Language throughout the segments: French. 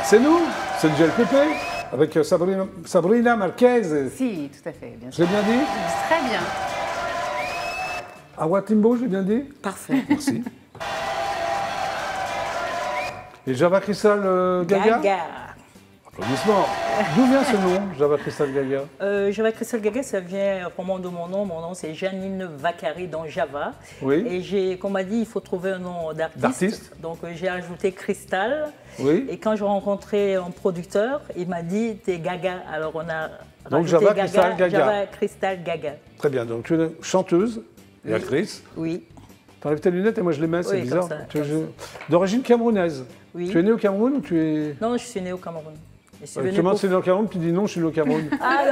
C'est nous, c'est le GLPP, avec Sabrina Marquez. Si, tout à fait, bien Je sûr. l'ai bien dit? Très bien. Awa Timbo, j'ai bien dit? Parfait. Merci. Et Java Crystal Gaga? Gaga. Applaudissements. D'où vient ce nom, Java Crystal Gaga? Java Crystal Gaga, ça vient vraiment de mon nom. Mon nom, c'est Janine Vakari dans Java. Oui. Et qu'on m'a dit, il faut trouver un nom d'artiste. Donc, j'ai ajouté Crystal. Oui. Et quand j'ai rencontré un producteur, il m'a dit, t'es Gaga. Alors, on a Donc, rajouté Java Crystal Gaga. Java Crystal Gaga. Très bien, donc tu es chanteuse et actrice. Oui. T'enlèves tes lunettes et moi je les mets, c'est Oui, bizarre. comme ça. D'origine camerounaise. Oui. Tu es né au Cameroun ou tu es... Non, je suis née au Cameroun. Je suis Tu venue demandes pour- si tu es né au Cameroun, tu dis non, je suis né au Cameroun. Ah,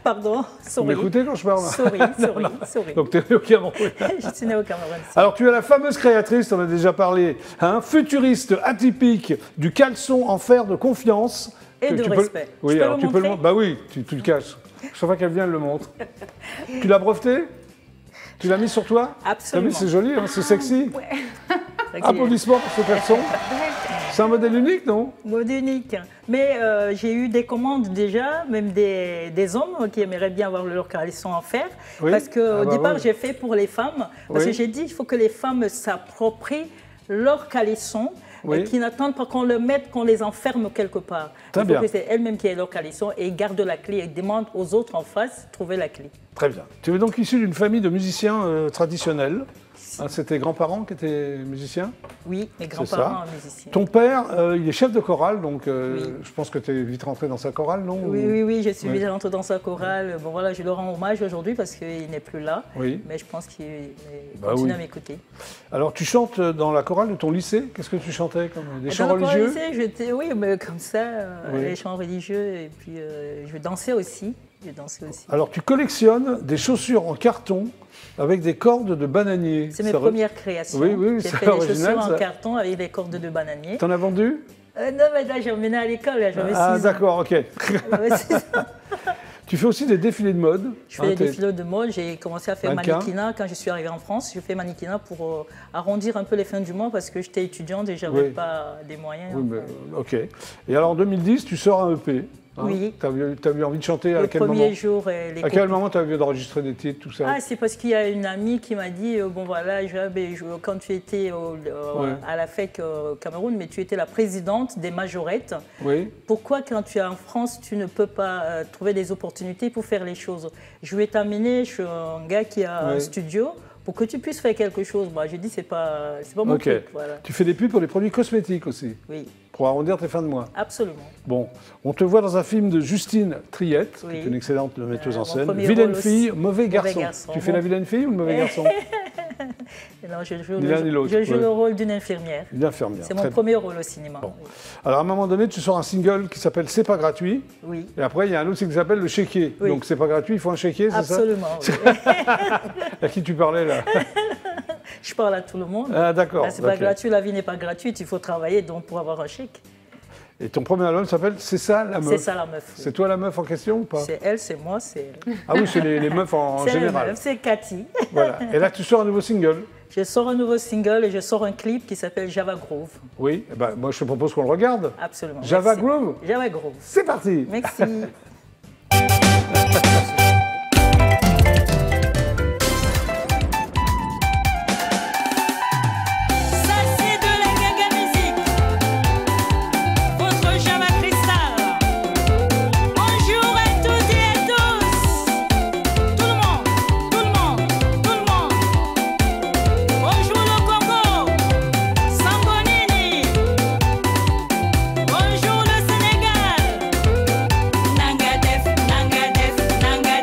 pardon, Vous sorry. m'écoutez quand je parle? Sorry, sorry, sorry. Donc tu es né au Cameroun. Je suis née au Cameroun. Alors tu es la fameuse créatrice, on a déjà parlé, hein, futuriste, atypique, du caleçon en fer de confiance. Et Que de tu peux- respect. Oui, Je peux alors le tu peux le montrer? montrer. Bah oui, tu le caches. Chaque fois qu'elle vient, elle le montre. Tu l'as breveté? Tu l'as mis sur toi? Absolument. T'as vu, c'est joli, hein, c'est sexy. Ok. Applaudissements pour ce caleçon. C'est un modèle unique, non? Mode unique. Mais j'ai eu des commandes déjà, même des hommes qui aimeraient bien avoir leur caleçon en fer. Oui. Parce qu'au Ah bah départ, oui. j'ai fait pour les femmes. Parce Oui. que j'ai dit, il faut que les femmes s'approprient leur caleçon. Oui. Et qui n'attendent pas qu'on le mette, qu'on les enferme quelque part. Très il faut bien. que c'est elles-mêmes qui aient leur caleçon et gardent la clé et demandent aux autres en face de trouver la clé. Très bien. Tu es donc issu d'une famille de musiciens traditionnels. Hein, c'est tes grands-parents qui étaient musiciens? Oui, mes ça. grands-parents musiciens. Ton père, il est chef de chorale, donc Oui. je pense que tu es vite rentré dans sa chorale, non? Oui, Ou- oui, oui, je suis Oui. vigilante dans sa chorale. Bon voilà, je le rends hommage aujourd'hui parce qu'il n'est plus là. Oui. Mais je pense qu'il Bah continue oui. à m'écouter. Alors tu chantes dans la chorale de ton lycée? Qu'est-ce que tu chantais comme des chants Dans le religieux? lycée, j'étais, oui, mais comme ça, Oui. les chants religieux. Et puis je dansais aussi. Je dansais aussi. Alors tu collectionnes des chaussures en carton avec des cordes de bananier. C'est mes Ça re- premières créations. Oui, oui, J'ai c'est fait des original, chaussures ça. en carton avec des cordes de bananier. T'en as vendu? Non, mais là, j'ai emmené à l'école, là, j'avais 6 Ah ans. d'accord, ok. J'avais 6 ans. Tu fais aussi des défilés de mode. Je fais hein, des t'es- défilés de mode. J'ai commencé à faire Mannequin. mannequinat quand je suis arrivée en France. Je fais mannequinat pour arrondir un peu les fins du mois parce que j'étais étudiante et j'avais Oui. pas des moyens. Oui, enfin. mais, ok. Et alors en 2010, tu sors un EP. Hein. Oui. T'as eu envie de chanter à Le quel premier moment? jour, les À quel moment tu as envie d'enregistrer des titres, tout ça? Ah, c'est parce qu'il y a une amie qui m'a dit, bon voilà, quand tu étais Ouais. à la FEC au Cameroun, mais tu étais la présidente des majorettes, Oui. pourquoi quand tu es en France, tu ne peux pas trouver des opportunités pour faire les choses? Je vais t'amener chez un gars qui a un Oui. studio pour que tu puisses faire quelque chose. Moi, j'ai dit, c'est pas mon Ok. truc. Voilà. Tu fais des pubs pour les produits cosmétiques aussi, Oui, pour arrondir tes fins de mois. absolument. Bon, on te voit dans un film de Justine Triette, qui Oui. est une excellente metteuse en Mon scène. premier Vilaine rôle fille, aussi. mauvais Mauvais garçon. garçon. Tu fais la vilaine fille ou le mauvais garçon? Et non, je joue, Ni l'un ni l'autre, je joue ouais. le rôle d'une infirmière. Une infirmière. C'est mon très premier rôle au cinéma. Bon. Oui. Alors à un moment donné, tu sors un single qui s'appelle C'est pas gratuit. Oui. Et après, il y a un autre single qui s'appelle Le Chéquier. Oui. Donc c'est pas gratuit, il faut un chéquier, c'est ça? Absolument. Oui. À qui tu parlais là? Je parle à tout le monde. Ah d'accord. Là, c'est pas ok. gratuit, la vie n'est pas gratuite, il faut travailler donc pour avoir un chèque. Et ton premier album s'appelle C'est ça la meuf. C'est ça la meuf. oui. C'est toi la meuf en question ou pas? C'est elle, c'est moi, c'est Ah oui, c'est les meufs en c'est la général. meuf, c'est Cathy. Voilà. Et là, tu sors un nouveau single. Je sors un nouveau single et je sors un clip qui s'appelle Java Groove. Oui. Eh ben, moi, je te propose qu'on le regarde. Absolument. Java Merci. Groove. Java Groove. C'est parti. Merci. Ça c'est de la gaga musique. Votre Java Crystal. Bonjour à toutes et à tous. Tout le monde, tout le monde, tout le monde. Bonjour le Congo. Sambonini. Bonjour le Sénégal. Nanga def, nanga def, nanga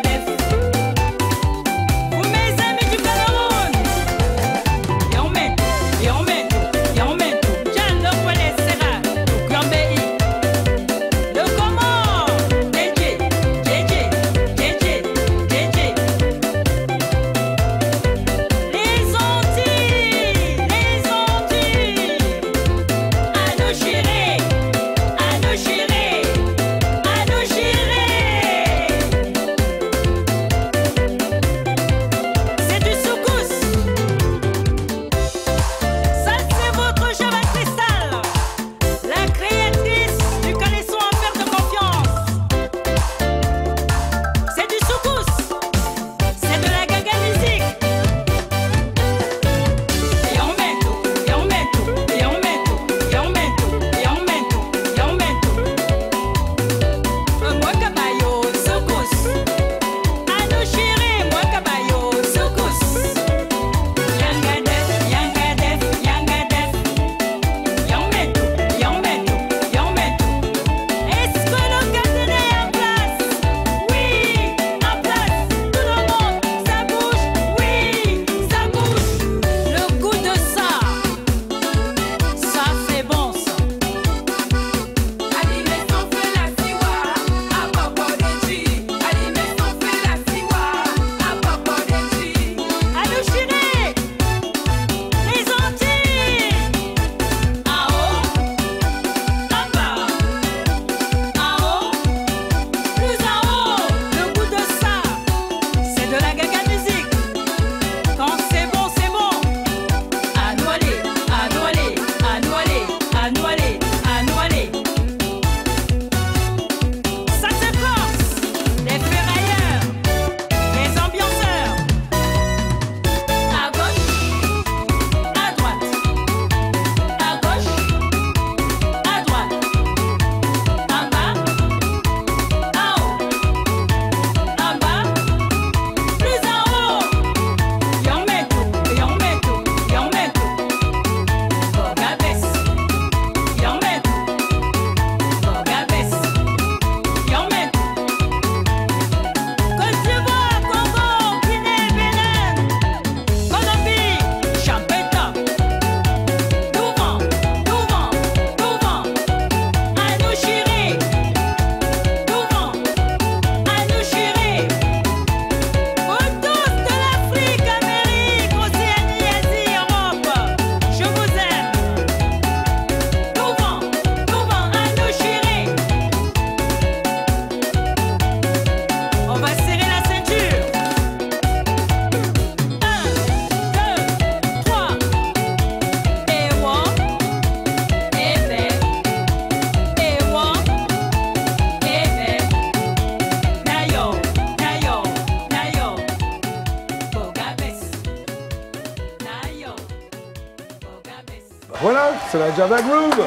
Voilà, c'est la Java Groove.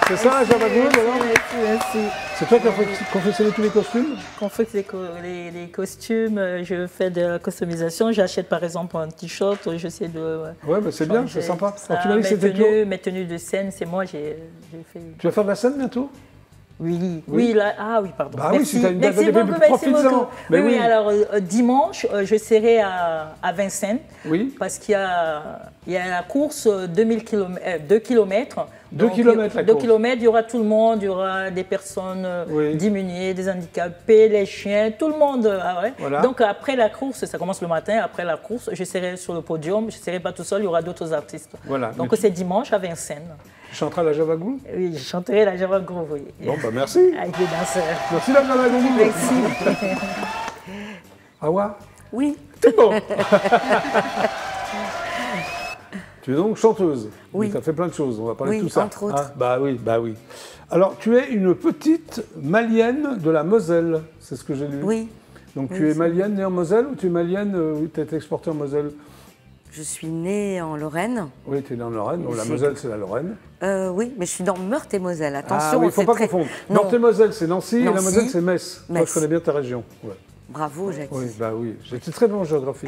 C'est ça la Java Groove alors? Merci. C'est toi qui as confectionné tous les costumes? Quand on fait les costumes, je fais de la customisation. J'achète par exemple un t-shirt, j'essaie de. Ouais, bah c'est bien, c'est sympa. Ça, Alors, tu m'as dit que c'était toi. mes tenues de scène, c'est moi, j'ai fait. Tu vas faire de la scène bientôt? Oui, là, ah oui, pardon. Bah oui, si tu as une date de merci début, beaucoup, merci profites-en. beaucoup. Mais oui, oui. alors dimanche, je serai à Vincennes. Oui. Parce qu'il y a la course 2 km. 2 kilomètres, la 2 course. km, il y aura tout le monde, il y aura des personnes Oui. diminuées, des handicapés, les chiens, tout le monde. Ah ouais. Voilà. Donc après la course, ça commence le matin, après la course, je serai sur le podium, je ne serai pas tout seul, il y aura d'autres artistes. Voilà. Donc Mais c'est dimanche à Vincennes. tu chanteras la Java Groove? Oui, je chanterai la Java Groove, oui. Bon, bah merci. Avec des danseurs. Merci la Java Groove. Merci. Awa, Oui. c'est bon. Tu es donc chanteuse. Oui. Tu as fait plein de choses, on va parler Oui, de tout ça. entre autres. Bah oui, bah oui. Alors, tu es une petite malienne de la Moselle, c'est ce que j'ai lu. Oui. Donc Oui, tu es c'est malienne née en Moselle ou tu es malienne, oui, tu as été exportée en Moselle? Je suis née en Lorraine. Oui, tu es née en Lorraine, donc la J'ai- Moselle c'est la Lorraine. Oui, mais je suis dans Meurthe-et-Moselle. Attention, Ah oui, il ne faut c'est pas très... confondre. Non. Meurthe-et-Moselle c'est Nancy, et la Nancy, Moselle c'est Metz. Toi, Metz. je connais bien ta région. Ouais. Bravo, Jackie. Oui, bah oui, j'étais très bon en géographie.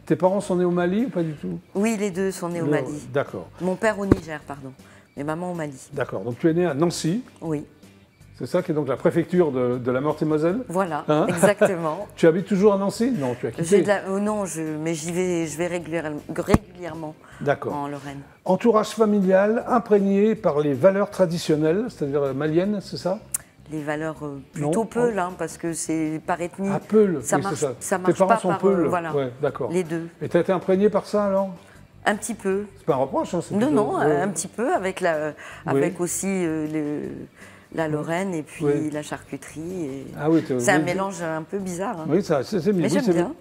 Tes parents sont nés au Mali ou pas du tout? Oui, les deux sont nés au Non, Mali. D'accord, Mon père au Niger, pardon. Mais maman au Mali. d'accord. Donc tu es née à Nancy, Oui, c'est ça qui est donc la préfecture de la Meurthe-et-Moselle? voilà, Hein exactement. Tu habites toujours à Nancy? Non, tu as J'ai quitté. de la... non, mais je vais régulièrement D'accord. en Lorraine. Entourage familial imprégné par les valeurs traditionnelles, c'est-à-dire maliennes, c'est ça? Les valeurs plutôt Non. Peul, hein, parce que c'est par ethnie. À Peul, Ça oui, marche, c'est ça. ça Tes marche parents pas sont par Peul. voilà. Ouais, d'accord. Les deux. Et tu as été imprégné par ça alors? Un petit peu. C'est pas un reproche, hein? c'est Non, plutôt- non, ouais. un petit peu avec avec aussi la Lorraine et puis Oui. la charcuterie. Ah oui, C'est un oui. mélange un peu bizarre. hein. Oui, c'est Mais oui, j'aime c'est bien.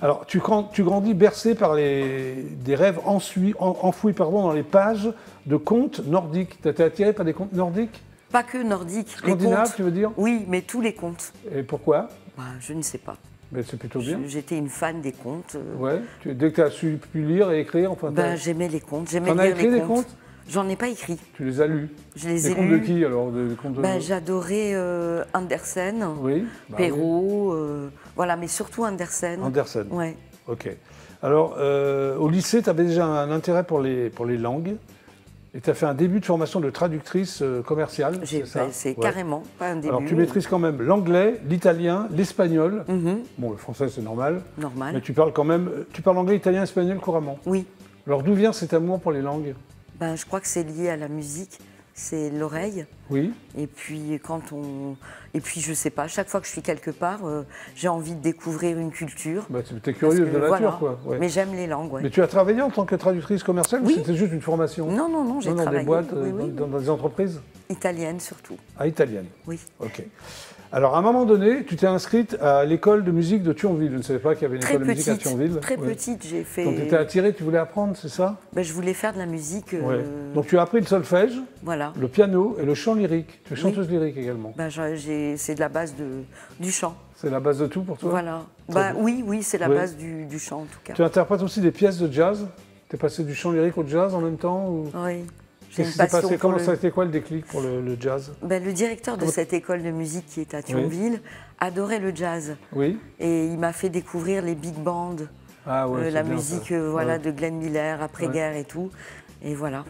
Alors, tu grandis bercé par des rêves enfouis dans les pages de contes nordiques. Tu as été attiré par des contes nordiques? Pas que nordique. Les Scandinaves, contes. tu veux dire? Oui, mais tous les contes. Et pourquoi? Bah, je ne sais pas. Mais c'est plutôt bien. J'étais une fan des contes. Ouais. Dès que tu as pu lire et écrire, enfin, J'aimais les contes. J'aimais T'en as lire écrit les des contes. contes? J'en ai pas écrit. tu les as lus. Je les Des ai contes de lus. qui alors? Des contes de... J'adorais Andersen, Oui. bah oui. Perrault, voilà, mais surtout Andersen. Andersen. Ouais. Ok. Alors, au lycée, tu avais déjà un intérêt pour les langues et tu as fait un début de formation de traductrice commerciale. C'est Ouais. carrément pas un début. Alors, tu maîtrises quand même l'anglais, l'italien, l'espagnol. Mhm, Bon, le français, c'est normal. normal. Mais tu parles quand même. Tu parles anglais, italien, espagnol couramment. Oui. Alors, d'où vient cet amour pour les langues? Je crois que c'est lié à la musique. C'est l'oreille. Oui. Et puis je sais pas. Chaque fois que je suis quelque part, j'ai envie de découvrir une culture. Bah, tu es Parce curieuse que, de nature, voilà. quoi. Ouais. Mais j'aime les langues. Ouais. Mais tu as travaillé en tant que traductrice commerciale ou Oui. c'était juste une formation? Non, non, non, j'ai dans travaillé. des boîtes, oui, oui. dans des entreprises? Italienne surtout. Ah, italienne. Oui. Ok. Alors, à un moment donné, tu t'es inscrite à l'école de musique de Thionville. Je ne savais pas qu'il y avait une Très école de musique à petite. Thionville. Très Oui. petite, j'ai fait. Donc, tu étais attirée, tu voulais apprendre, c'est ça? Je voulais faire de la musique. Ouais. Donc, tu as appris le solfège, Voilà. le piano et le chant lyrique. Tu es chanteuse lyrique également. C'est de la base du chant. C'est la base de tout pour toi? Voilà. Très bien. Oui, c'est la Oui. base du chant en tout cas. Tu interprètes aussi des pièces de jazz? Tu es passé du chant lyrique au jazz en même temps ou... Oui. J'ai Qu'est-ce une qui s'est passion passé? pour Comment le... ça a été quoi le déclic pour le jazz? Le directeur de Comment- cette école de musique qui est à Thionville adorait le jazz. Oui. Et il m'a fait découvrir les big bands, Ah ouais, c'est la bien, musique ça. voilà, Ouais. de Glenn Miller, après-guerre et tout. Et voilà.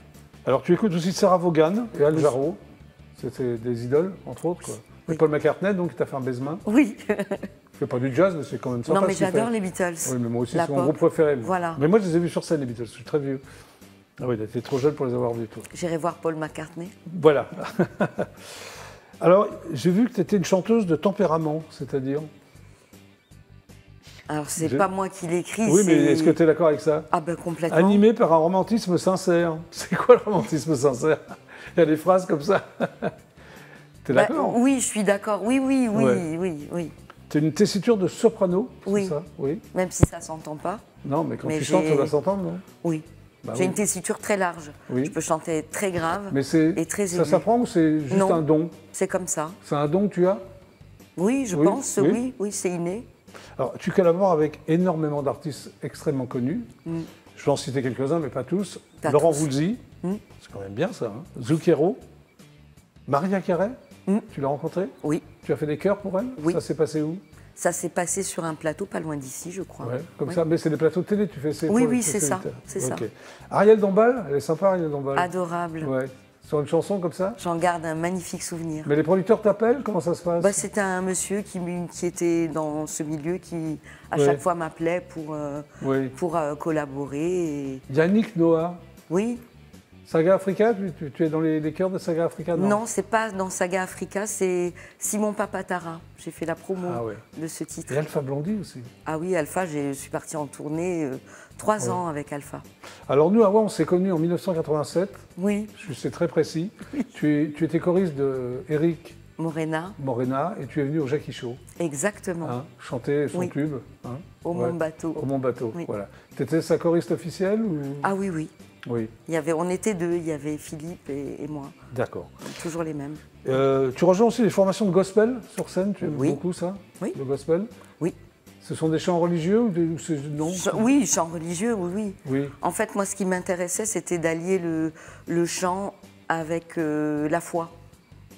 Alors, tu écoutes aussi Sarah Vaughan et Al Jarreau. C'était des idoles, entre autres. Quoi. Et Oui. Paul McCartney, donc, qui t'a fait un baise-main. Oui. Je fais pas du jazz, mais c'est quand même sympa. Non, mais ce qu'il j'adore fait. les Beatles. Oui, mais moi aussi, La c'est mon pop. groupe préféré. moi. Voilà. Mais moi, je les ai vus sur scène, les Beatles. Je suis très vieux. Ah oui, t'es trop jeune pour les avoir vus, toi. J'irai voir Paul McCartney. Voilà. Alors, j'ai vu que tu étais une chanteuse de tempérament, c'est-à-dire. Alors, c'est J'ai- pas moi qui l'écris. Oui, mais c'est- est-ce que tu es d'accord avec ça? Ah ben complètement. Animé par un romantisme sincère. C'est quoi le romantisme sincère? Il y a des phrases comme ça. T'es d'accord? Oui, je suis d'accord. Oui, oui, oui, Ouais. oui, oui. T'es une tessiture de soprano, Oui. c'est ça? Oui. Même si ça s'entend pas. Non, mais quand Mais tu chantes, j'ai- ça va s'entendre, non? Oui. Bah J'ai oui. une tessiture très large. Oui. Je peux chanter très grave. Mais Et très ça aigu. s'apprend ou c'est juste Non. un don? C'est comme ça. C'est un don que tu as? Oui, je Oui, pense. oui. Oui, oui, c'est inné. Alors, tu collabores avec énormément d'artistes extrêmement connus. Mm. Je vais en citer quelques-uns, mais pas tous. Pas Laurent tous. Voulzy, Mm. c'est quand même bien ça. Hein. Zucchero, Maria Carey, Mm. tu l'as rencontrée? Oui, Tu as fait des chœurs pour elle? Oui. Ça s'est passé où? ça s'est passé sur un plateau pas loin d'ici, je crois. Ouais, comme Oui. ça, mais c'est des plateaux de télé, tu fais ces Oui, fois, oui, tu fais c'est ça, ces- c'est ça. Ok. Ariel Dombal, elle est sympa, Ariel Dombal. Adorable. Ouais. Sur une chanson comme ça? J'en garde un magnifique souvenir. Mais les producteurs t'appellent? Comment ça se passe? Bah, c'était un monsieur qui était dans ce milieu qui, à Ouais. chaque fois, m'appelait Oui. pour collaborer. Et... Yannick Noah, Oui, Saga Africa, tu es dans les chœurs de Saga Africa? non, c'est pas dans Saga Africa, c'est Simon Papatara. J'ai fait la promo Ah ouais. de ce titre. Et Alpha Blondy aussi. Ah oui, Alpha, je suis partie en tournée 3 ans avec Alpha. Alors nous, on s'est connus en 1987, Oui, c'est très précis. Tu étais choriste de Eric Morena, Morena et tu es venu au Jackie Show, exactement, hein, chanter son Oui. tube. Hein, au ouais, Mont Bateau. Au Mont Bateau, Oui. voilà. Tu étais sa choriste officielle ou... Ah oui, oui. Oui, On était deux, il y avait Philippe et moi, d'accord. toujours les mêmes. Tu rejoins aussi les formations de gospel sur scène, tu aimes Oui. beaucoup ça? Oui. Le gospel? Oui. Ce sont des chants religieux ou c'est... Non? Oui, chant religieux, oui, oui. Oui, En fait, moi, ce qui m'intéressait, c'était d'allier le chant avec la foi.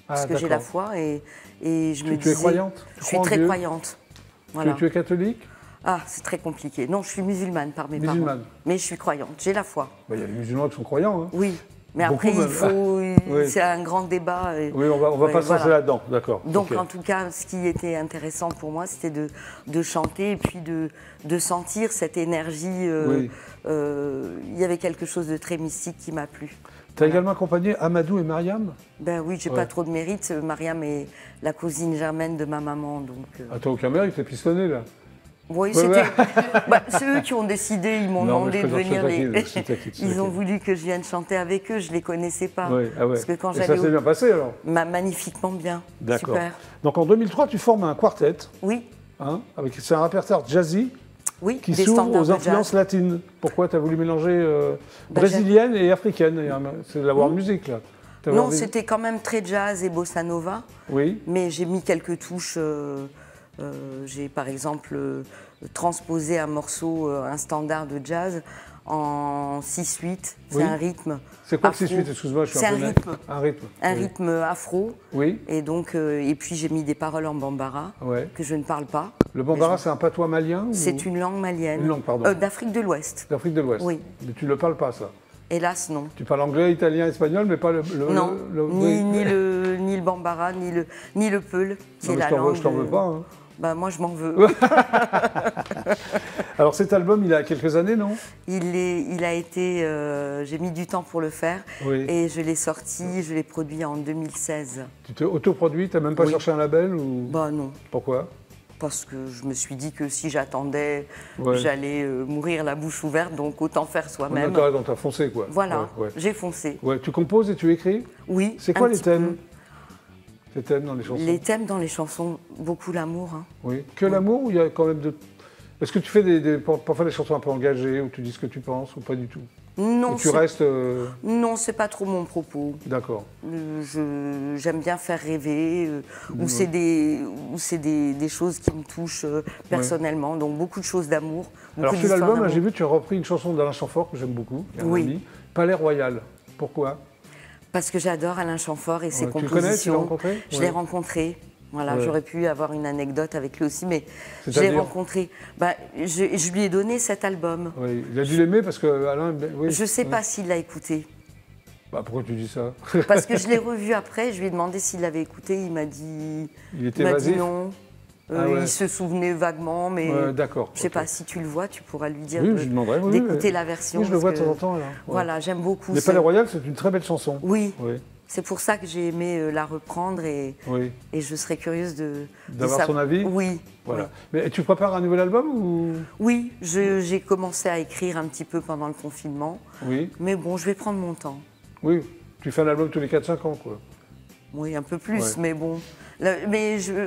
Parce que j'ai la d'accord. foi et je me Tu disais... es croyante? Tu Je suis crois en très Dieu? croyante. Voilà. Tu es catholique? Ah, c'est très compliqué. Non, je suis musulmane par mes parents. Musulmane. Mais je suis croyante, j'ai la foi. Bah, il y a les musulmans qui sont croyants. Hein. Oui. Mais Beaucoup après, même. il faut... Oui. C'est un grand débat. Oui, on va Ouais, pas se lancer voilà. là-dedans, d'accord. Donc, ok. en tout cas, ce qui était intéressant pour moi, c'était de chanter et puis de sentir cette énergie. Oui. Il y avait quelque chose de très mystique qui m'a plu. Tu as également accompagné Amadou et Mariam? Ben oui, j'ai Ouais. pas trop de mérite. Mariam est la cousine germaine de ma maman, donc... Ah, t'as aucun mérite, t'es pistonné là. Oui, Ouais, c'était... ouais. Bah, c'est eux qui ont décidé, ils m'ont Non, mais demandé de je venir. t'inquiète, Ils ont voulu que je vienne chanter avec eux, je les connaissais pas. Ouais, ah ouais. Parce que quand Et ça j'allais s'est bien passé alors? magnifiquement bien. D'accord. Super. Donc en 2003, tu formes un quartet, Oui, hein, c'est un répertoire jazzy oui, qui des s'ouvre standards aux de influences jazz. latines. Pourquoi tu as voulu mélanger Bah, brésilienne et africaine? C'est de la world Mmh. music là. T'avais Non, envie- c'était quand même très jazz et bossa nova, Oui, mais j'ai mis quelques touches. J'ai par exemple transposé un morceau, un standard de jazz en 6/8. C'est Oui. un rythme. c'est quoi le afro. 6/8? Excuse-moi, je suis C'est un peu un net. rythme. Un rythme. Un oui. rythme afro. Oui, Et donc, et puis j'ai mis des paroles en bambara ouais. que je ne parle pas. Le bambara, c'est un patois malien? C'est une langue malienne. Une langue, pardon. D'Afrique de l'Ouest. D'Afrique de l'Ouest. Oui. Mais tu ne le parles pas, ça. Hélas, non. Tu parles anglais, italien, espagnol, mais pas le... Non, oui. ni le bambara, ni le peul, qui Non, est mais la je t'en veux- langue. je t'en veux pas. Hein. Bah, moi, je m'en veux. Alors cet album, il a quelques années, non? Il a été. J'ai mis du temps pour le faire. Oui. Et je l'ai sorti, je l'ai produit en 2016. Tu t'es autoproduit, tu n'as même pas Oui. cherché un label ou... Bah non, Pourquoi? parce que je me suis dit que si j'attendais, Ouais. j'allais mourir la bouche ouverte, donc autant faire soi-même. T'as raison, t'as foncé, quoi. Voilà, Ouais, ouais. j'ai foncé. Ouais, tu composes et tu écris? Oui. C'est quoi un les petit thèmes? peu. Les thèmes dans les chansons? Les thèmes dans les chansons, beaucoup l'amour. Hein. Oui. Que l'amour ou il y a quand même de... Est-ce que tu fais parfois des chansons un peu engagées où tu dis ce que tu penses ou pas du tout? Non, Ou tu c'est- restes... non, c'est pas trop mon propos. D'accord. J'aime bien faire rêver, ou c'est des choses qui me touchent personnellement, donc beaucoup de choses d'amour. Alors beaucoup sur d'histoires l'album, d'amour. j'ai vu que tu as repris une chanson d'Alain Chamfort que j'aime beaucoup, qui est un Oui. ami, Palais Royal. Pourquoi? Parce que j'adore Alain Chamfort et ses Ouais, tu le connais, tu compositions. l'as rencontré? Je Ouais. l'ai rencontré. Voilà, Ouais. j'aurais pu avoir une anecdote avec lui aussi, mais je l'ai C'est-à-dire rencontré. Bah, je lui ai donné cet album. Oui, il a dû l'aimer parce que Alain... Oui. Je ne sais Ouais. pas s'il l'a écouté. Bah, pourquoi tu dis ça? Parce que je l'ai revu après, je lui ai demandé s'il l'avait écouté, il m'a dit, Il était il m'a dit évasif? non. Ah ouais. Il se souvenait vaguement, mais Ouais, d'accord. je ne sais ok. pas si tu le vois, tu pourras lui dire Oui, de- je lui demanderai. Oui, d'écouter oui. la version. Oui, je le vois parce de temps en que, temps. Là. Ouais. Voilà, j'aime beaucoup. Mais ça. Palais Royal, c'est une très belle chanson. Oui, Oui, c'est pour ça que j'ai aimé la reprendre et oui. je serais curieuse de D'avoir son savoir- avis? Oui. Voilà. Oui. Mais tu prépares un nouvel album ou... Oui, j'ai commencé à écrire un petit peu pendant le confinement, Oui. mais bon, je vais prendre mon temps. Oui. Tu fais un album tous les 4-5 ans, quoi. Oui, un peu plus, Ouais. mais bon.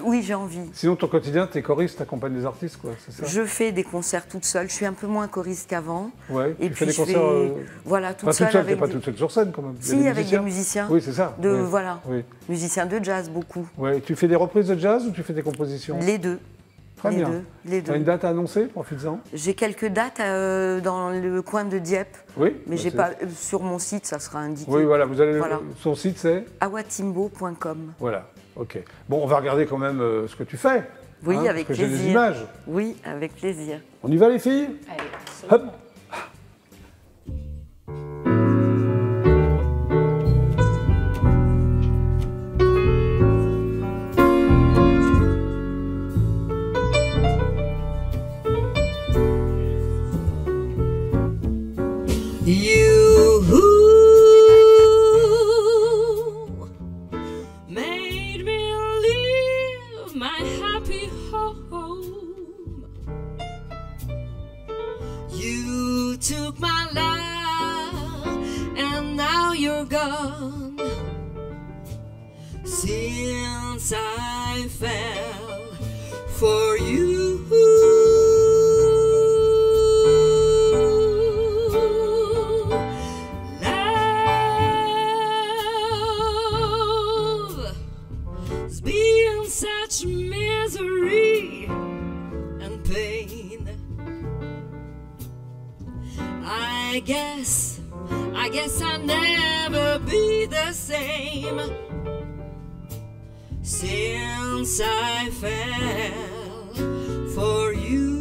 Oui, j'ai envie. Sinon, ton quotidien, t'es choriste, t'accompagnes des artistes, quoi, c'est ça? Je fais des concerts toute seule. Je suis un peu moins choriste qu'avant. Ouais. Et Tu fais puis des je concerts... fais, voilà, toute Pas seule toute seule, t'es avec pas des- toute seule sur scène, quand même. Il y a Si, avec des musiciens. Oui, c'est ça. De oui. voilà, Oui. musiciens de jazz beaucoup. Ouais. Tu fais des reprises de jazz ou tu fais des compositions? Les deux. Très les bien. deux, les Tu as deux. une date à annoncer, profites-en. J'ai quelques dates dans le coin de Dieppe, Oui. mais bah, j'ai c'est- pas sur mon site, ça sera indiqué. Oui, voilà, vous allez. Voilà. Son site, c'est. awatimbo.com. Voilà, ok. Bon, on va regarder quand même ce que tu fais. Oui, hein, avec parce que j'ai des plaisir. images. Oui, avec plaisir. On y va, les filles? Allez, Hop. You made me leave my happy home. You took my love and now you're gone. Since I fell for you. Love has been such misery and pain. I guess I'll never be the same since I fell for you.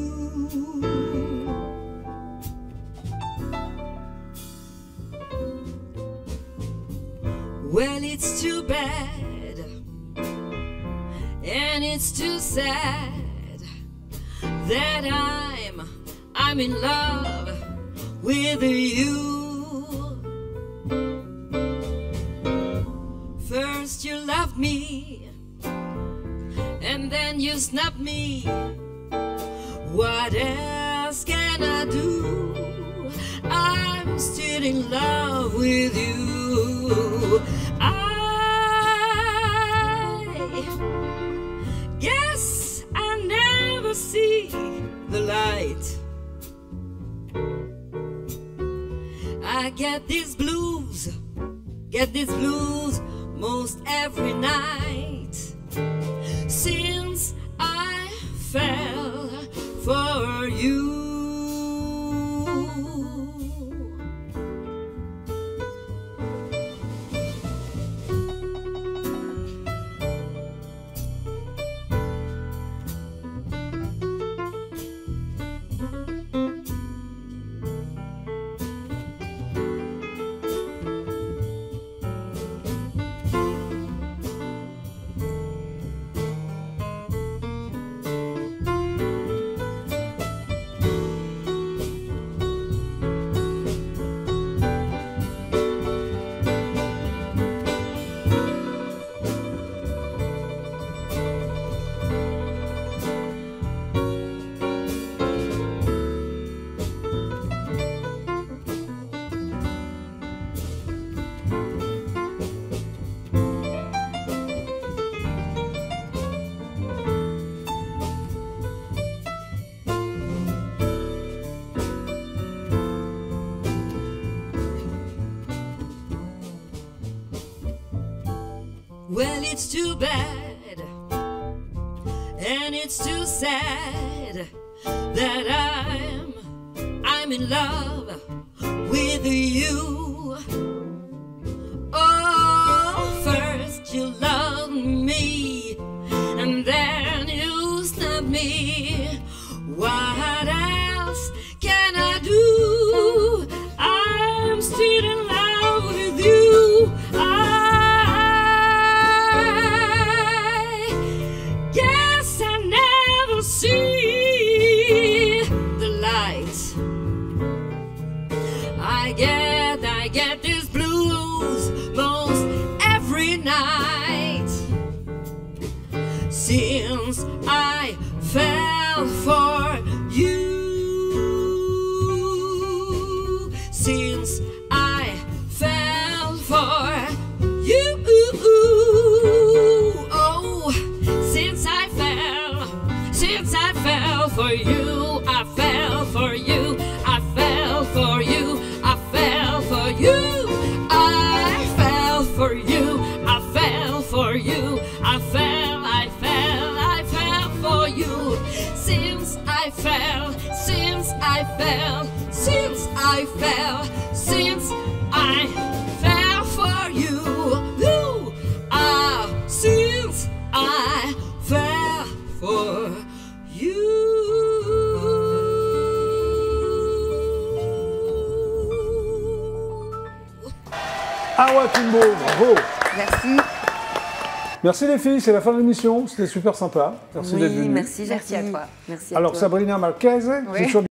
Well, it's too bad, and it's too sad that I'm in love with you. First you loved me, and then you snubbed me. What else can I do? I'm still in love with you. I guess I never see the light. I get these blues most every night since I fell for you. Well, it's too bad, and it's too sad that I'm in love with you. Oh, first you loved me, and then you snubbed me. What else can I do? I'm still in love with you. Guess I never see the light. I get these blues most every night since I fell for you. Since I fell for you. Oh, since I fell for you, I fell for you, I fell for you, I fell for you, I fell, since I fell, since I fell for you. You are since I fell for you. Awa Kimbo, bravo. Merci. Merci les filles, c'est la fin de l'émission, c'était super sympa. Merci d'être Oui, venues. merci, Merci à toi. Merci à Alors toi. Sabrina Marquez, Oui. c'est sur